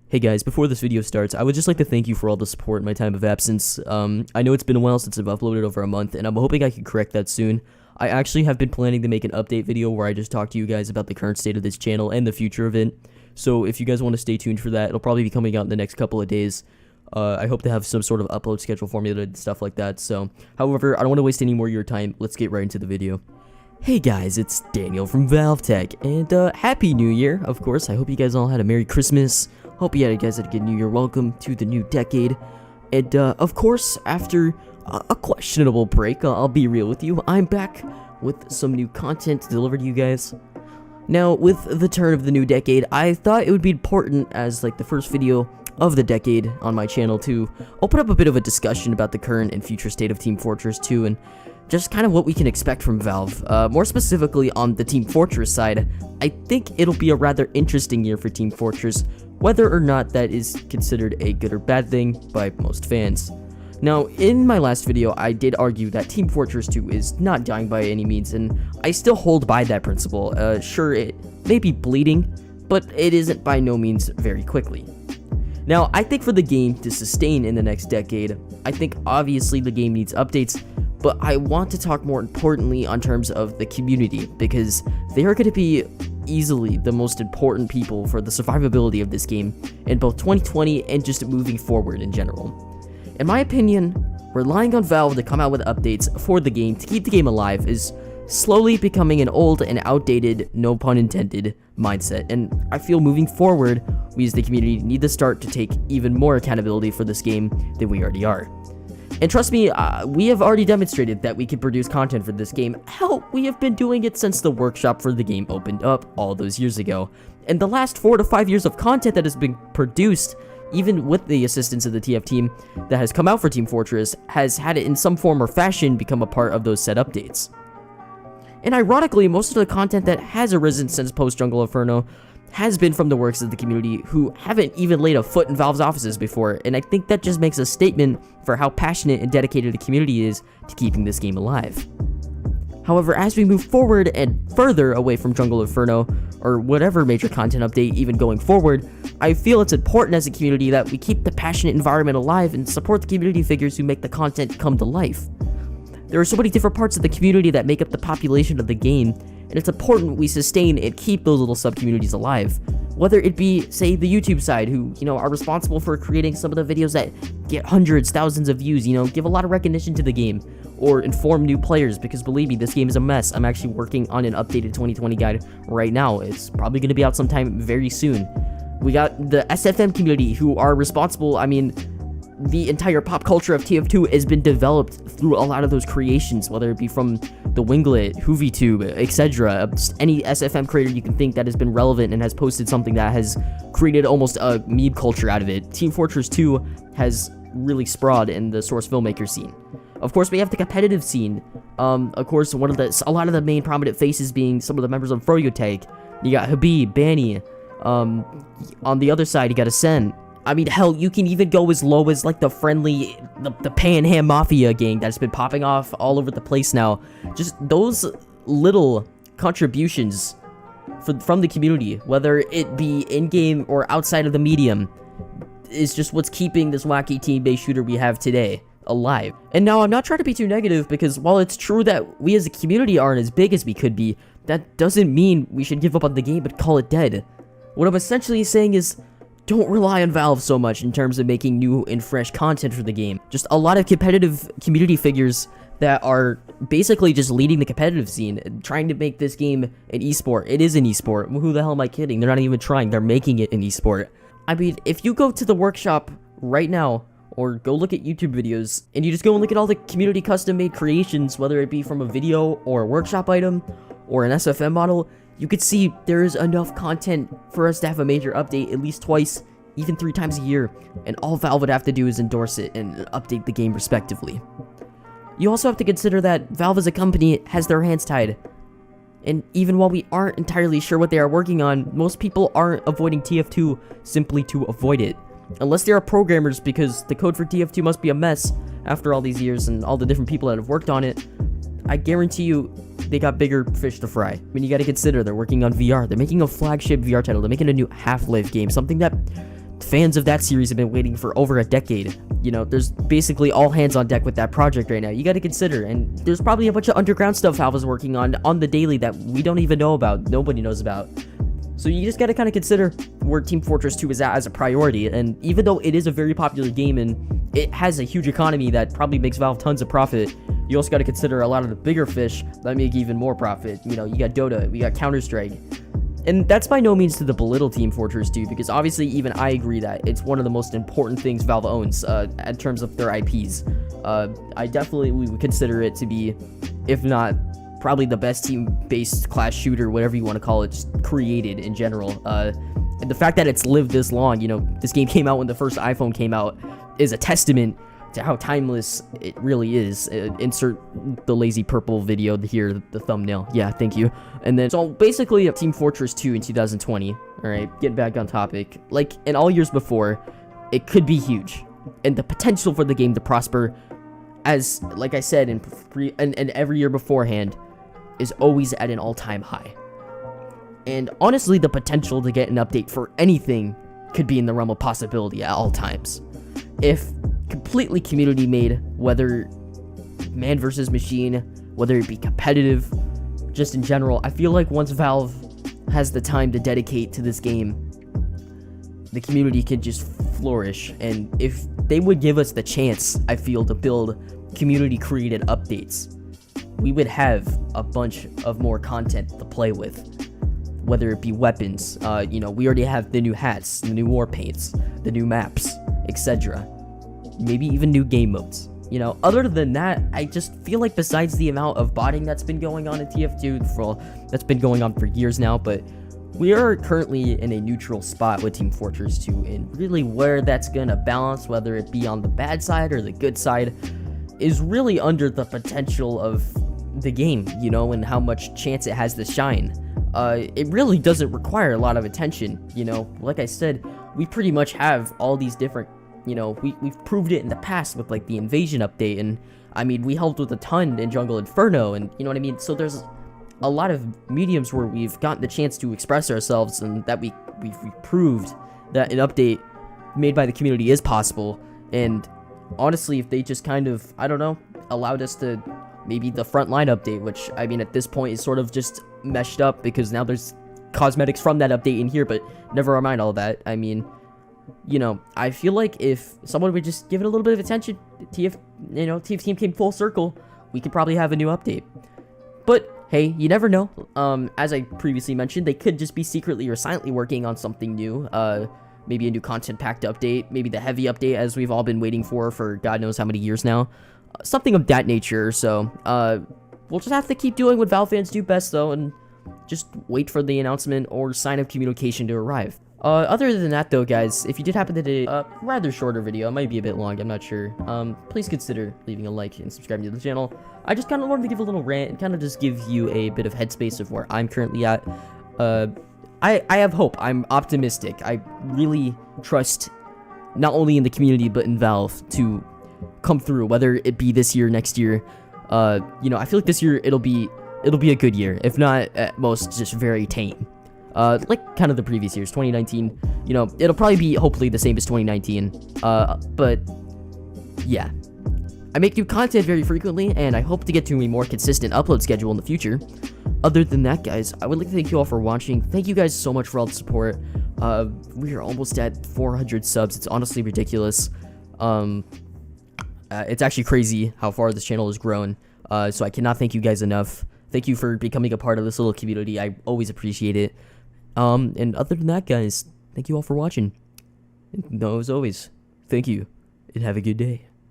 Hey guys, before this video starts, I would just like to thank you for all the support in my time of absence. I know it's been a while since I've uploaded over a month, and I'm hoping I can correct that soon. I actually have been planning to make an update video where I just talk to you guys about the current state of this channel and the future of it. So if you guys want to stay tuned for that, it'll probably be coming out in the next couple of days. I hope to have some sort of upload schedule formulated and stuff like that. So, however, I don't want to waste any more of your time. Let's get right into the video. Hey guys, it's Daniel from Valve Tec, and Happy New Year, of course. I hope you guys all had a Merry Christmas. Hope you guys had a good New Year. Welcome to the new decade. And, of course, after a questionable break, I'll be real with you, I'm back with some new content to deliver to you guys. Now, with the turn of the new decade, I thought it would be important as, like, the first video of the decade on my channel to open up a bit of a discussion about the current and future state of Team Fortress 2 and just kind of what we can expect from Valve. More specifically on the Team Fortress side, I think it'll be a rather interesting year for Team Fortress, whether or not that is considered a good or bad thing by most fans. Now, in my last video, I did argue that Team Fortress 2 is not dying by any means, and I still hold by that principle. Sure, it may be bleeding, but it isn't by no means very quickly. Now, I think for the game to sustain in the next decade, I think obviously the game needs updates, but I want to talk more importantly on terms of the community, because they are going to be easily the most important people for the survivability of this game in both 2020 and just moving forward in general. In my opinion, relying on Valve to come out with updates for the game to keep the game alive is slowly becoming an old and outdated, no pun intended, mindset, and I feel moving forward, we as the community need to start to take even more accountability for this game than we already are. And trust me, we have already demonstrated that we can produce content for this game. Hell, we have been doing it since the workshop for the game opened up all those years ago. And the last 4 to 5 years of content that has been produced, even with the assistance of the TF team that has come out for Team Fortress, has had it in some form or fashion become a part of those set updates. And ironically, most of the content that has arisen since post-Jungle Inferno has been from the works of the community who haven't even laid a foot in Valve's offices before, and I think that just makes a statement for how passionate and dedicated the community is to keeping this game alive. However, as we move forward and further away from Jungle Inferno, or whatever major content update even going forward, I feel it's important as a community that we keep the passionate environment alive and support the community figures who make the content come to life. There are so many different parts of the community that make up the population of the game, and it's important we sustain and keep those little sub-communities alive. Whether it be, say, the YouTube side, who, are responsible for creating some of the videos that get hundreds, thousands of views, give a lot of recognition to the game, or inform new players, because believe me, this game is a mess. I'm actually working on an updated 2020 guide right now. It's probably going to be out sometime very soon. We got the SFM community, who are responsible, the entire pop culture of TF2 has been developed through a lot of those creations, whether it be from the Winglet, HoovyTube, etc. Any SFM creator you can think that has been relevant and has posted something that has created almost a meme culture out of it. Team Fortress 2 has really sprawled in the source filmmaker scene. Of course, we have the competitive scene. Of course, a lot of the main prominent faces being some of the members of Froyo Tag. You got Habib, Banny. On the other side, you got Ascent. Hell, you can even go as low as, like, the Pan Ham Mafia gang that's been popping off all over the place now. Just those little contributions from the community, whether it be in-game or outside of the medium, is just what's keeping this wacky team-based shooter we have today alive. And now, I'm not trying to be too negative, because while it's true that we as a community aren't as big as we could be, that doesn't mean we should give up on the game and call it dead. What I'm essentially saying is, don't rely on Valve so much in terms of making new and fresh content for the game. Just a lot of competitive community figures that are basically just leading the competitive scene, trying to make this game an esport. It is an esport. Who the hell am I kidding? They're not even trying. They're making it an esport. If you go to the workshop right now, or go look at YouTube videos, and you just go and look at all the community custom-made creations, whether it be from a video or a workshop item or an SFM model, you could see there is enough content for us to have a major update at least twice, even 3 times a year, and all Valve would have to do is endorse it and update the game respectively. You also have to consider that Valve as a company has their hands tied, and even while we aren't entirely sure what they are working on, most people aren't avoiding TF2 simply to avoid it. Unless they are programmers, because the code for TF2 must be a mess after all these years and all the different people that have worked on it. I guarantee you, they got bigger fish to fry. You gotta consider they're working on VR. They're making a flagship VR title. They're making a new Half-Life game, something that fans of that series have been waiting for over a decade. You know, there's basically all hands on deck with that project right now. You got to consider, and there's probably a bunch of underground stuff Valve is working on the daily that we don't even know about, nobody knows about. So you just got to kind of consider where Team Fortress 2 is at as a priority. And even though it is a very popular game and it has a huge economy that probably makes Valve tons of profit, you also got to consider a lot of the bigger fish that make even more profit. You know, you got Dota, we got Counter-Strike. And that's by no means to the belittle Team Fortress 2, because obviously even I agree that it's one of the most important things Valve owns in terms of their IPs. I definitely would consider it to be, if not probably the best team-based class shooter, whatever you want to call it, just created in general. And the fact that it's lived this long, you know, this game came out when the first iPhone came out, is a testament to how timeless it really is. Insert the lazy purple video here, the thumbnail. Yeah, thank you. And then, so basically, Team Fortress 2 in 2020, all right, getting back on topic, like in all years before, it could be huge. And the potential for the game to prosper, as, like I said, and every year beforehand, is always at an all-time high. And honestly, the potential to get an update for anything could be in the realm of possibility at all times. If completely community made, whether man versus machine, whether it be competitive, just in general, I feel like once Valve has the time to dedicate to this game, the community can just flourish. And if they would give us the chance, I feel, to build community created updates, we would have a bunch of more content to play with, whether it be weapons, you know, we already have the new hats, the new war paints, the new maps, etc. Maybe even new game modes. You know, other than that, I just feel like besides the amount of botting that's been going on in TF2, that's been going on for years now, but we are currently in a neutral spot with Team Fortress 2, and really where that's gonna balance, whether it be on the bad side or the good side, is really under the potential of the game, you know, and how much chance it has to shine. It really doesn't require a lot of attention, you know. Like I said, we pretty much have all these different, you know, we've proved it in the past with like the invasion update, and I mean, we helped with a ton in Jungle Inferno, and you know what I mean. So there's a lot of mediums where we've gotten the chance to express ourselves, and that we've proved that an update made by the community is possible. And honestly, if they just kind of, I don't know, allowed us to maybe the frontline update, which I mean at this point is sort of just meshed up because now there's cosmetics from that update in here, but never mind all that. I mean, you know, I feel like if someone would just give it a little bit of attention, TF team came full circle, we could probably have a new update. But hey, you never know. As I previously mentioned, they could just be secretly or silently working on something new. Maybe a new content-packed update, maybe the heavy update as we've all been waiting for God knows how many years now. Something of that nature. So we'll just have to keep doing what Valve fans do best, though, and just wait for the announcement or sign of communication to arrive. Other than that, though, guys, if you did happen to do a rather shorter video, it might be a bit long, I'm not sure, please consider leaving a like and subscribing to the channel. I just kind of wanted to give a little rant and kind of just give you a bit of headspace of where I'm currently at. I have hope. I'm optimistic. I really trust not only in the community, but in Valve to come through, whether it be this year, next year. You know, I feel like this year it'll be a good year, if not at most just very tame. Like kind of the previous years, 2019, you know, it'll probably be hopefully the same as 2019. But yeah, I make new content very frequently, and I hope to get to a more consistent upload schedule in the future. Other than that, guys, I would like to thank you all for watching. Thank you guys so much for all the support. We are almost at 400 subs. It's honestly ridiculous. It's actually crazy how far this channel has grown. So I cannot thank you guys enough. Thank you for becoming a part of this little community. I always appreciate it. And other than that, guys, thank you all for watching. And as always, thank you, and have a good day.